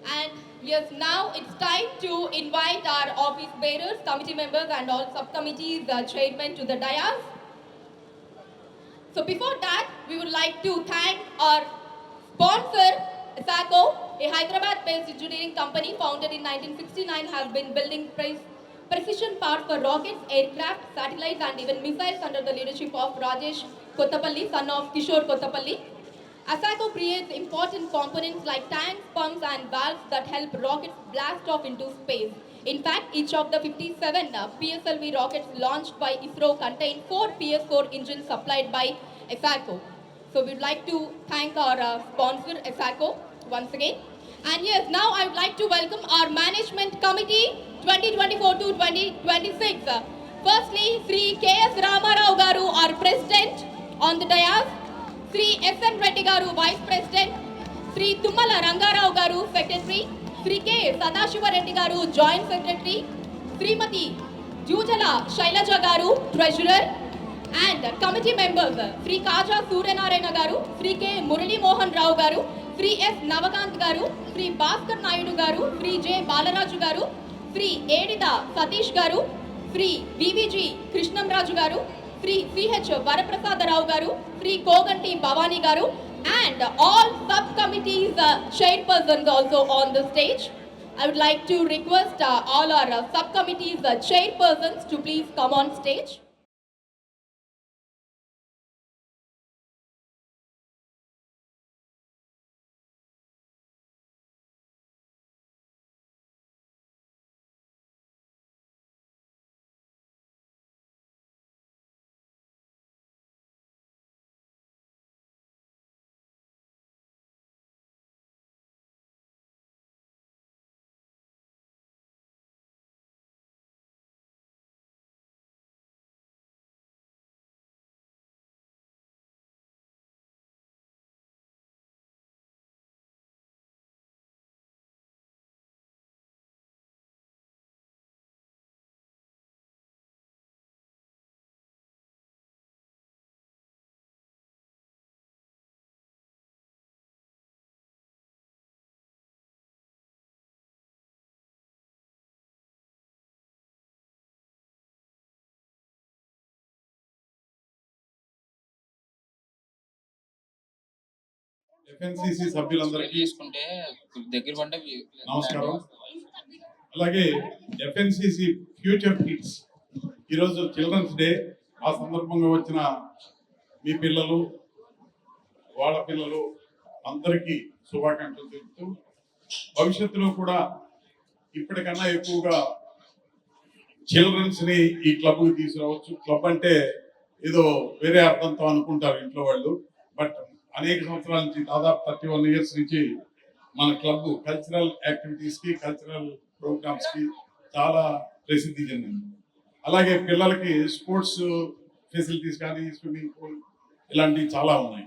And yes, now it's time to invite our office bearers, committee members, and all subcommittees, chairmen to the dais. So before that, we would like to thank our sponsor, SACO, a Hyderabad-based engineering company founded in 1969, has been building precision parts for rockets, aircraft, satellites, and even missiles under the leadership of Rajesh Kottapalli, son of Kishore Kottapalli. ASACO creates important components like tanks, pumps, and valves that help rockets blast off into space. In fact, each of the 57 PSLV rockets launched by ISRO contain 4 PS4 engines supplied by ASACO. So we'd like to thank our sponsor, ASACO, once again. And yes, now I would like to welcome our Management Committee 2024 to 2026. Firstly, Sri K.S. Ramarao Garu, our President on the dais. Shri S N Reddy garu vice president, Shri Tummala Rangarao garu secretary, Shri K Sadashiva Reddy garu joint secretary, Shrimati Jujala Sailaja garu treasurer, and committee members Shri Kaja Suryanarayana garu, Shri K Muralimohan రావు గారు, Shri yes Navakanth గారు, శ్రీ భాస్కర్ నాయుడు గారు, Shri J Balaraju గారు, శ్రీ ఏడిద సతీష్ గారు, శ్రీ వివిజి కృష్ణంరాజు గారు, Sri C.H. Varaprasadarao Garu, Sri Koganti Bhavani Garu, and all subcommittees chairpersons also on the stage. I would like to request all our subcommittees chairpersons to please come on stage. FNCC సభ్యులందరికీ నమస్కారం. అలాగే FNCC future kids ఈరోజు children's day, ఆ సందర్భంగా వచ్చిన మీ పిల్లలు, వాళ్ళ పిల్లలు అందరికీ శుభాకాంక్షలు తెలుపుతూ, భవిష్యత్తులో కూడా ఇప్పటికన్నా ఎక్కువగా చిల్డ్రన్స్ ని ఈ క్లబ్కి తీసుకురావచ్చు. క్లబ్ అంటే ఏదో వేరే అర్థంతో అనుకుంటారు ఇంట్లో వాళ్ళు, బట్ అనేక సంవత్సరాల నుంచి, దాదాపు 31 years నుంచి మన క్లబ్ కల్చరల్ యాక్టివిటీస్ కి, కల్చరల్ ప్రోగ్రామ్స్ కి చాలా ప్రసిద్ధి చెందింది. అలాగే పిల్లలకి స్పోర్ట్స్ ఫెసిలిటీస్ కానీ, స్విమ్మింగ్ పూల్ ఇలాంటివి చాలా ఉన్నాయి.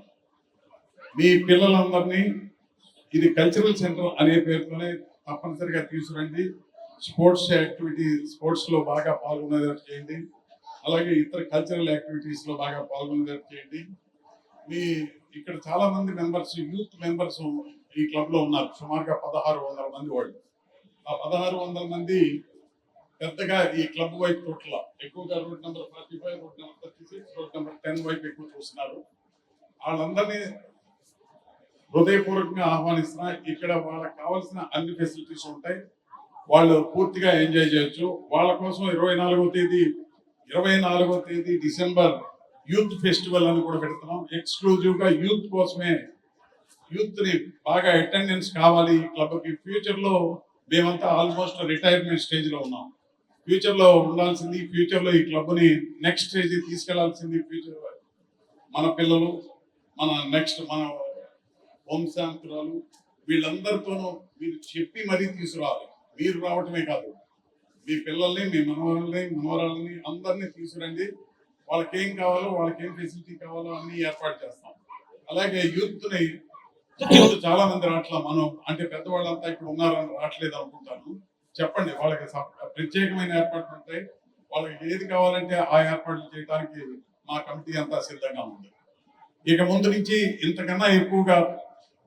మీ పిల్లలందరినీ ఇది కల్చరల్ సెంటర్ అనే పేరుతోనే తప్పనిసరిగా తీసుకురండి. స్పోర్ట్స్ యాక్టివిటీ, స్పోర్ట్స్ లో బాగా పాల్గొనేటట్టు చేయండి. అలాగే ఇతర కల్చరల్ యాక్టివిటీస్ లో బాగా పాల్గొనేటట్టు చేయండి. మీ ఇక్కడ చాలా మంది మెంబర్స్, యూత్ మెంబర్స్ ఈ క్లబ్ లో ఉన్నారు. సుమారుగా 1600 మంది వాళ్ళు. ఆ 1600 మంది పెద్దగా ఈ క్లబ్ వైపు చూట్ల, ఎక్కువగా road number 45, road number 36, road number 10 వైపు ఎక్కువ చూస్తున్నారు. వాళ్ళందరినీ హృదయపూర్వకంగా ఆహ్వానిస్తున్నా. ఇక్కడ వాళ్ళకి కావాల్సిన అన్ని ఫెసిలిటీస్ ఉంటాయి, వాళ్ళు పూర్తిగా ఎంజాయ్ చేయొచ్చు. వాళ్ళ కోసం 24వ తేదీ డిసెంబర్ యూత్ ఫెస్టివల్ అని కూడా పెడుతున్నాం. ఎక్స్క్లూజివ్ గా యూత్ కోసమే. యూత్ ని బాగా అటెండెన్స్ కావాలి ఈ క్లబ్ కి. ఫ్యూచర్ లో మేమంతా ఆల్మోస్ట్ రిటైర్మెంట్ స్టేజ్ లో ఉన్నాం. ఫ్యూచర్ లో ఉండాల్సింది, ఫ్యూచర్ లో ఈ క్లబ్ ని నెక్స్ట్ స్టేజ్ తీసుకెళ్లాల్సింది ఫ్యూచర్ మన పిల్లలు, మన నెక్స్ట్ మన వంశాంతరాలు, వీళ్ళందరితోనూ మీరు చెప్పి మరీ తీసుకురావాలి. మీరు రావటమే కాదు, మీ పిల్లల్ని, మీ మనవరాలని అందరినీ తీసుకురండి. వాళ్ళకి ఏం కావాలో, వాళ్ళకి ఏం ఫెసిలిటీ కావాలో అన్ని ఏర్పాటు చేస్తాం. అలాగే యూత్ చాలా మంది రావట్లా, మనం అంటే పెద్దవాళ్ళంతా ఇక్కడ ఉన్నారని రావట్లేదు అనుకుంటాను. చెప్పండి, వాళ్ళకి ప్రత్యేకమైన ఏర్పాట్లు ఉంటాయి. వాళ్ళకి ఏది కావాలంటే ఆ ఏర్పాట్లు చేయడానికి మా కమిటీ అంతా సిద్ధంగా ఉంది. ఇక ముందు నుంచి ఇంతకన్నా ఎక్కువగా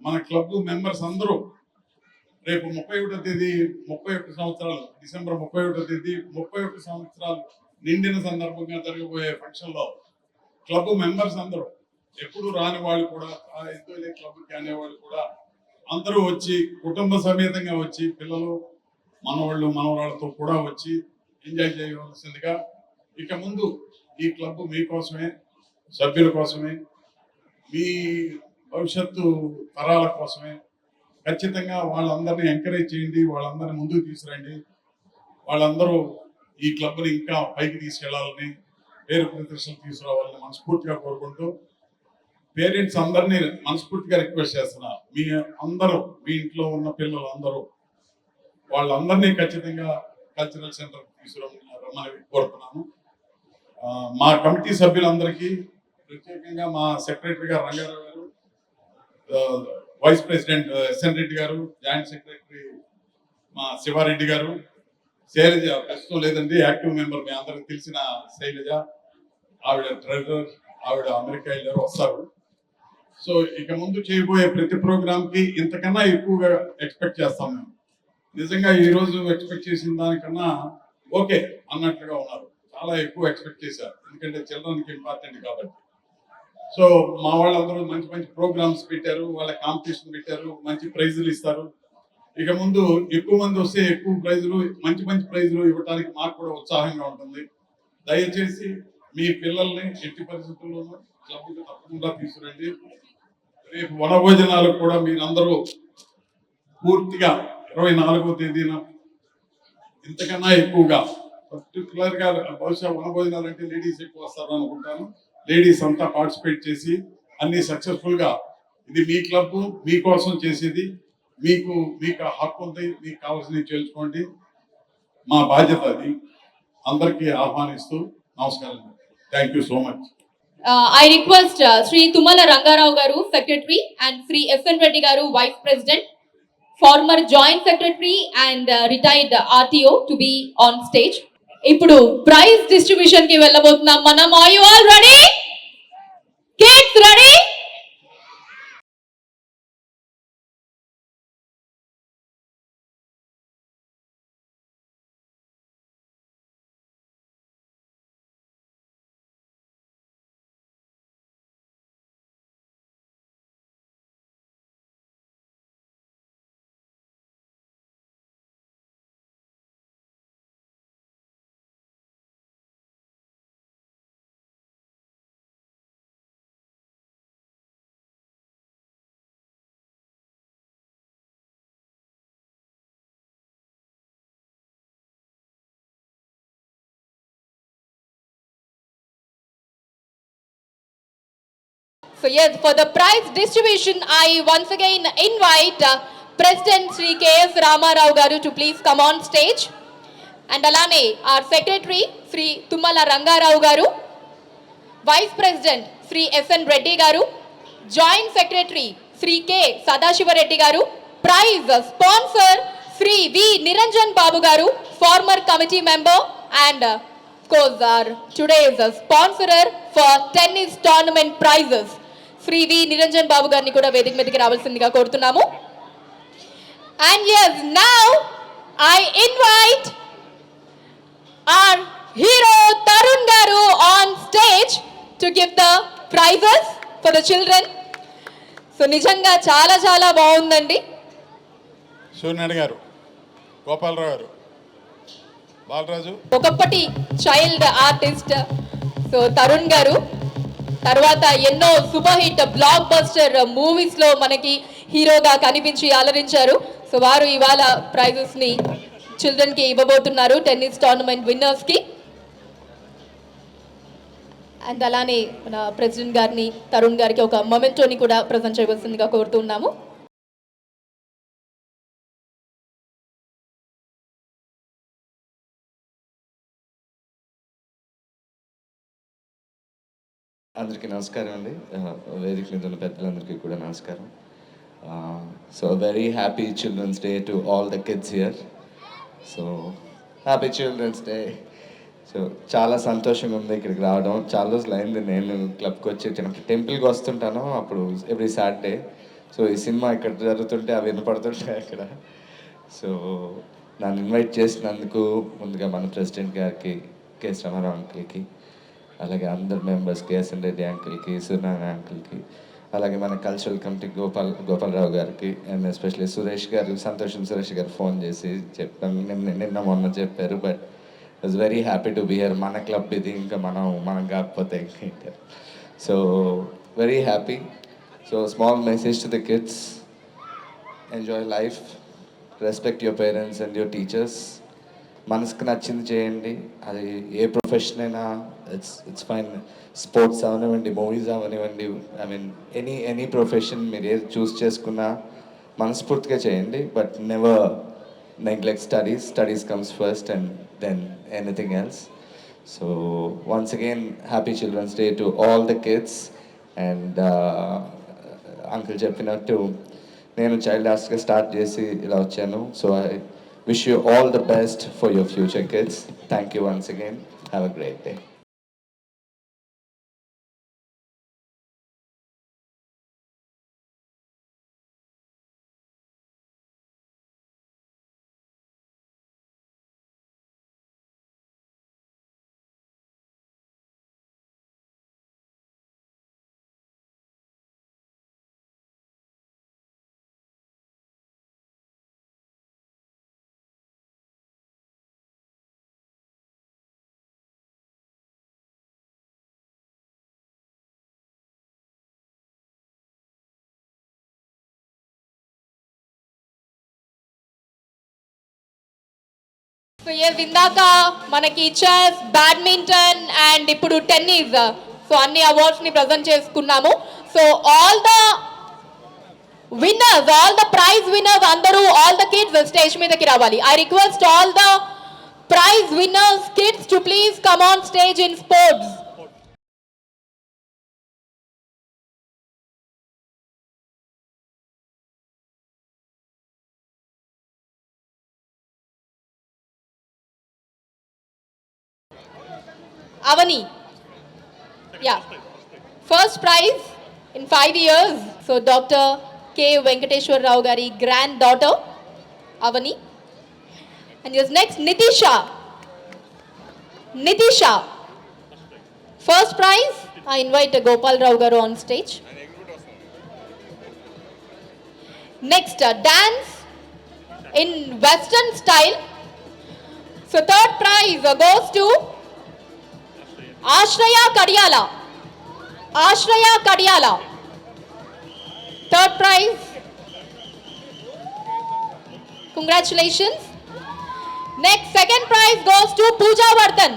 మన క్లబ్ మెంబర్స్ అందరూ రేపు 31వ తేదీ 31 సంవత్సరాలు డిసెంబర్ 31వ తేదీ 31 సంవత్సరాలు నిండిన సందర్భంగా జరగబోయే ఫంక్షన్లో క్లబ్ మెంబర్స్ అందరూ ఎప్పుడు రాని వాళ్ళు కూడా ఎంతో క్లబ్కి అనేవాళ్ళు కూడా అందరూ వచ్చి కుటుంబ సమేతంగా వచ్చి పిల్లలు మనవాళ్ళు మనవరాళ్ళతో కూడా వచ్చి ఎంజాయ్ చేయవలసిందిగా. ఇక ముందు ఈ క్లబ్ మీకోసమే, సభ్యుల కోసమే, మీ భవిష్యత్తు తరాల కోసమే. ఖచ్చితంగా వాళ్ళందరినీ ఎంకరేజ్ చేయండి, వాళ్ళందరినీ ముందుకు తీసుకురండి. వాళ్ళందరూ ఈ క్లబ్ని ఇంకా పైకి తీసుకెళ్లాలని, పేరు ప్రతిష్టలు తీసుకురావాలని మనస్ఫూర్తిగా కోరుకుంటూ పేరెంట్స్ అందరినీ మనస్ఫూర్తిగా రిక్వెస్ట్ చేస్తున్నా. మీ అందరూ మీ ఇంట్లో ఉన్న పిల్లలు అందరూ వాళ్ళందరినీ ఖచ్చితంగా కల్చరల్ సెంటర్ తీసుకురమ్మని కోరుతున్నాను. మా కమిటీ సభ్యులందరికీ ప్రత్యేకంగా మా సెక్రటరీ గారు రంగారావు గారు, వైస్ ప్రెసిడెంట్ ఎస్ఎన్ రెడ్డి గారు, జాయింట్ సెక్రటరీ మా శివారెడ్డి గారు, శైలజ ప్రస్తుతం లేదండి, యాక్టివ్ మెంబర్ మీ అందరికి తెలిసిన శైలజ, ఆవిడ ట్రెజరర్, ఆవిడ అమెరికా వెళ్ళారు, వస్తారు. సో ఇక ముందు చేయబోయే ప్రతి ప్రోగ్రామ్ కి ఇంతకన్నా ఎక్కువగా ఎక్స్పెక్ట్ చేస్తాం మేము. నిజంగా ఈ రోజు ఎక్స్పెక్ట్ చేసిన దానికన్నా ఓకే అన్నట్లుగా ఉన్నారు. చాలా ఎక్కువ ఎక్స్పెక్ట్ చేశారు, ఎందుకంటే చిల్డ్రన్కి ఇంపార్టెంట్ కాబట్టి. సో మా వాళ్ళందరూ మంచి మంచి ప్రోగ్రామ్స్ పెట్టారు, వాళ్ళ కాంపిటీషన్ పెట్టారు, మంచి ప్రైజులు ఇస్తారు. ఇక ముందు ఎక్కువ మంది వస్తే ఎక్కువ ప్రైజులు, మంచి మంచి ప్రైజులు ఇవ్వడానికి మాకు కూడా ఉత్సాహంగా ఉంటుంది. దయచేసి మీ పిల్లల్ని ఎట్టి పరిస్థితుల్లోనూ క్లబ్కి తప్పకుండా తీసుకురండి. రేపు వనభోజనాలకు కూడా మీరందరూ పూర్తిగా 24వ తేదీన ఇంతకన్నా ఎక్కువగా, పర్టికులర్గా బహుశా వనభోజనాలు అంటే లేడీస్ ఎక్కువ వస్తారు అనుకుంటాను. లేడీస్ అంతా పార్టిసిపేట్ చేసి అన్ని సక్సెస్ఫుల్గా, ఇది మీ క్లబ్ మీకోసం చేసేది, మీకు హక్కు ఉంది, మీకు కావాల్సినవి చేర్చుకోండి, మా బాధ్యత అది. అందరికీ ఆహ్వానిస్తూ నమస్కారం. Thank you so much. I request Sri Tumala Rangarao Garu, Secretary, and Sri S.N. Reddy Garu, Vice President, former Joint Secretary and retired RTO to be on stage. ఇప్పుడు ప్రైజ్ డిస్ట్రిబ్యూషన్ కి వెళ్ళబోతున్నాం మనం. Are you all ready? Kids ready? So yes, for the prize distribution, I once again invite President Sri K.S. Ramarao Garu to please come on stage. And alane our Secretary Sri Tumala Rangarao Garu, Vice President Sri S.N. Reddy Garu, Joint Secretary Sri K. Sadashiva Reddy Garu, prize sponsor Sri V. Niranjan Babu Garu, former committee member and of course our today's sponsorer for tennis tournament prizes. Shri వి నిరంజన్ బాబు గారిని కూడా వేదిక మీదకి రావాల్సిందిగా కోరుతున్నాము. And yes, now I invite our hero Tarun Garu on stage to give the prizes for the children. So నిజంగా చాలా చాలా బాగుందండి. సూర్యనారాయణ గారు, గోపాలరావు గారు, బాలరాజు, ఒకప్పటి చైల్డ్ ఆర్టిస్ట్ సో తరుణ్ గారు, తర్వాత ఎన్నో super hit block buster movies లో మనకి హీరోగా కనిపించి అలరించారు. సో వారు ఇవాళ ప్రైజెస్ ని చిల్డ్రన్ కి ఇవ్వబోతున్నారు, టెన్నిస్ టోర్నమెంట్ విన్నర్స్ కి. అండ్ అలానే మన ప్రెసిడెంట్ గారిని, తరుణ్ గారికి ఒక మొమెంటోని కూడా ప్రజెంట్ చేయవలసిందిగా కోరుతున్నాము. అందరికీ నమస్కారం అండి, వేదిక మీద ఉన్న పెద్దలందరికీ కూడా నమస్కారం. So very happy children's day to all the kids here. So happy children's day. So చాలా సంతోషంగా ఉంది ఇక్కడికి రావడం. చాలా రోజులు అయింది నేను క్లబ్కి వచ్చి, టెంపుల్కి వస్తుంటాను అప్పుడు ఎవ్రీ సాటర్డే. సో ఈ సినిమా ఇక్కడ జరుగుతుంటే అవి వినపడుతుంటాయి అక్కడ. సో నన్ను ఇన్వైట్ చేసినందుకు ముందుగా మన ప్రెసిడెంట్ గారికి, కె శ్రమరావు అంకుల్కి, అలాగే అందరు మెంబర్స్కి, ఎస్ఎన్ రెడ్డి అంకుల్కి, సూర్యనారాయణ అంకుల్కి, అలాగే మన కల్చరల్ కమిటీ గోపాలరావు గారికి, అండ్ ఎస్పెషల్లీ సురేష్ గారు ఫోన్ చేసి చెప్పాను, నిన్న మొన్న చెప్పారు. But was very happy to be here. మన క్లబ్ ఇది, ఇంకా మనం కాకపోతే ఇంకా. So very happy. So small message to the kids, enjoy life, respect your parents and your teachers. మనసుకు నచ్చింది చేయండి, అది ఏ ప్రొఫెషన్ అయినా ఇట్స్ ఫైన్. స్పోర్ట్స్ అవనివ్వండి, మూవీస్ అవనివ్వండి, ఐ మీన్ ఎనీ ప్రొఫెషన్ మీరు ఏది చూస్ చేసుకున్నా మనస్ఫూర్తిగా చేయండి. But never neglect studies comes first and than anything else. So once again happy children's day to all the kids. And uncle చెప్పినట్టు నేను చైల్డ్ ఆర్ట్స్గా స్టార్ట్ చేసి ఇలా వచ్చాను. So I wish you all the best for your future kids. Thank you once again. Have a great day. So ఇందాక మనకి chess, badminton and ఇప్పుడు tennis, so అన్ని అవార్డ్స్ ని ప్రజెంట్ చేసుకున్నాము. So all the winners, all the prize winners అందరూ, all the kids stage మీదకి రావాలి. I request all the prize winners kids to please come on stage in sports. Avani. Yeah. First prize in 5 years. So Dr. K. Venkateshwar Rao Gari granddaughter, Avani. And yes, next Nitisha. Nitisha. First prize. I invite Gopal Rao Garu on stage. Next, dance in Western style. So third prize goes to Ashraya Kadiyala. Ashraya Kadiyala. Third prize. Congratulations. Next, second prize goes to Pooja Vardhan.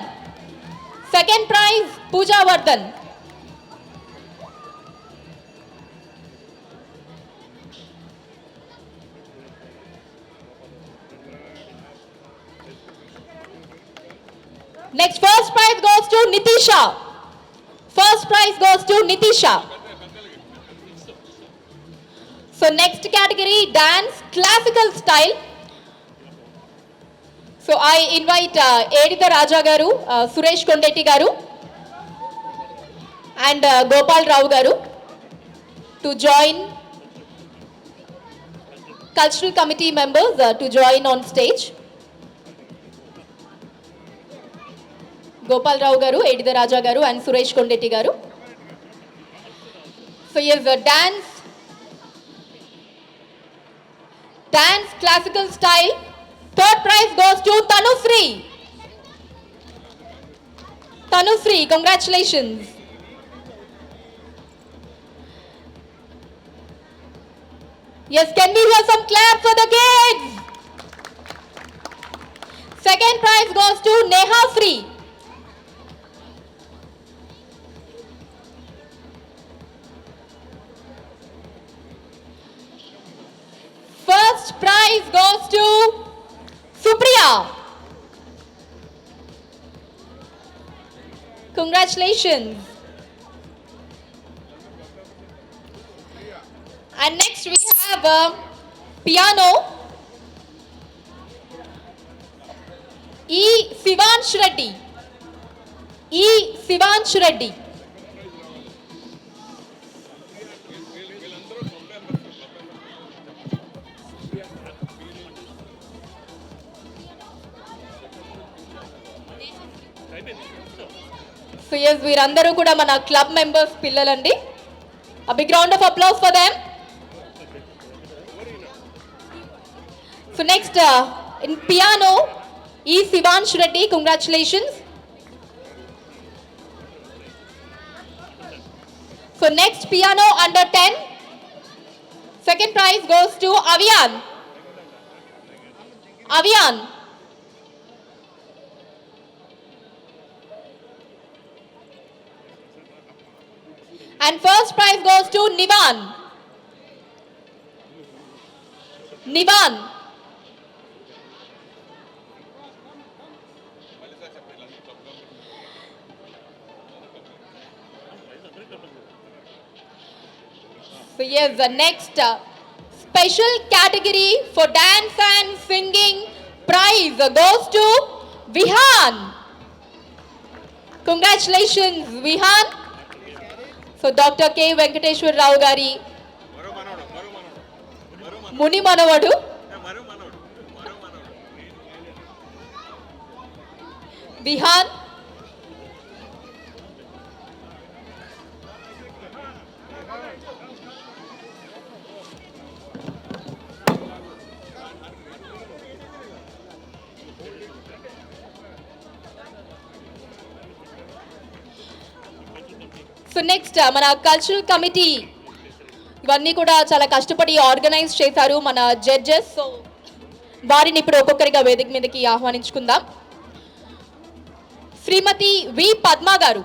Second prize, Pooja Vardhan. Next, first prize goes to Nitisha. First prize goes to Nitisha. So next category, dance classical style. So I invite Editha Raja Garu, Suresh Kondetti Garu and Gopal Rao Garu to join. Cultural committee members to join on stage. Gopal Rao Garu, Editha Raja Garu and Suresh Kondetti Garu. So yes, dance classical style. Third prize goes to Tanusri. Tanusri, congratulations. Yes, can we hear some claps for the kids? Second prize goes to Neha Sri. First prize goes to Supriya. Congratulations. And next we have piano. E. Sivansh Reddy. E. Sivansh Reddy. So yes వీరందరూ కూడా మన club members పిల్లలండి. A big round of applause for them. So next in piano E. Sivansh Reddy, congratulations. So next piano under 10. Second prize goes to Avian. Avian. And first prize goes to Nivan. Nivan. So yes, the next special category for dance and singing prize goes to Vihan. Congratulations, Vihan. So Dr. K. Venkateshwar Rao Gari Muni Manavadu Vihan. So next మన cultural committee ఇవన్నీ కూడా చాలా కష్టపడి organise చేశారు మన judges. So వారిని ఇప్పుడు ఒక్కొక్కరిగా వేదిక మీదకి ఆహ్వానించుకుందాం. శ్రీమతి వి పద్మ గారు,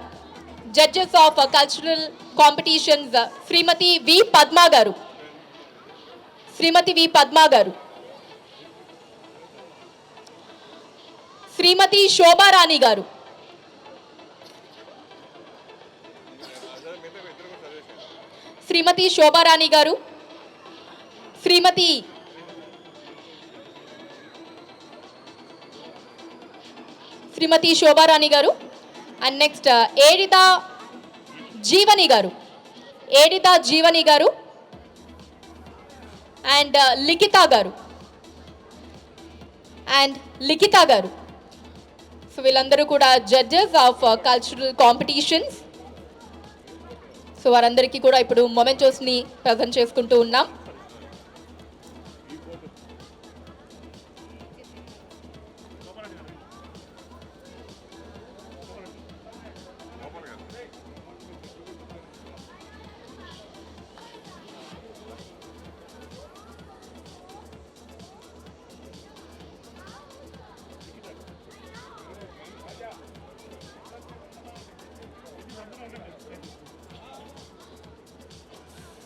జడ్జెస్ ఆఫ్ కల్చరల్ కాంపిటీషన్స్. శ్రీమతి వి పద్మ గారు, శ్రీమతి వి పద్మ గారు. శ్రీమతి శోభారాణి గారు, శ్రీమతి శోభారాణి గారు. శ్రీమతి శోభారాణి గారు. అండ్ నెక్స్ట్ ఏడిత జీవని గారు, ఏడిత జీవని గారు. అండ్ లిఖిత గారు, అండ్ లిఖిత గారు. సో వీళ్ళందరూ కూడా judges of cultural competitions. So వారందరికీ కూడా ఇప్పుడు మొమెంటోస్ని ప్రజెంట్ చేసుకుంటూ ఉన్నాం.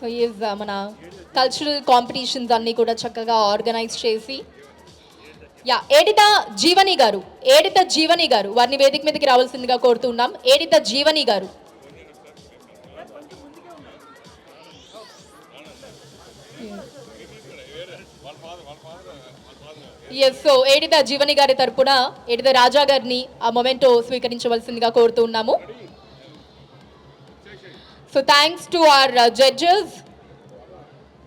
సో ఈజ్ మన కల్చరల్ కాంపిటీషన్స్ అన్నీ కూడా చక్కగా ఆర్గనైజ్ చేసి ఏడిత జీవని గారు, ఏడిత జీవని గారు వారిని వేదిక మీదకి రావాల్సిందిగా కోరుతున్నాం. ఏడిత జీవని గారు. ఎస్, సో ఏడిత జీవని గారి తరపున ఏడిత రాజా గారిని ఆ మొమెంటో స్వీకరించవలసిందిగా కోరుతున్నాము. So thanks to our judges.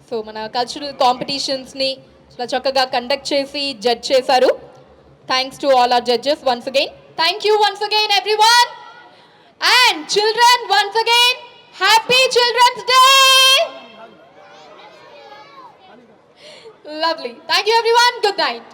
So మన కల్చరల్ కాంపిటీషన్స్ని చాలా చక్కగా కండక్ట్ చేసి జడ్జ్ చేశారు. Thanks to all our judges once again. Thank you once again everyone. And children, once again happy children's day. Lovely. Thank you everyone. Good night.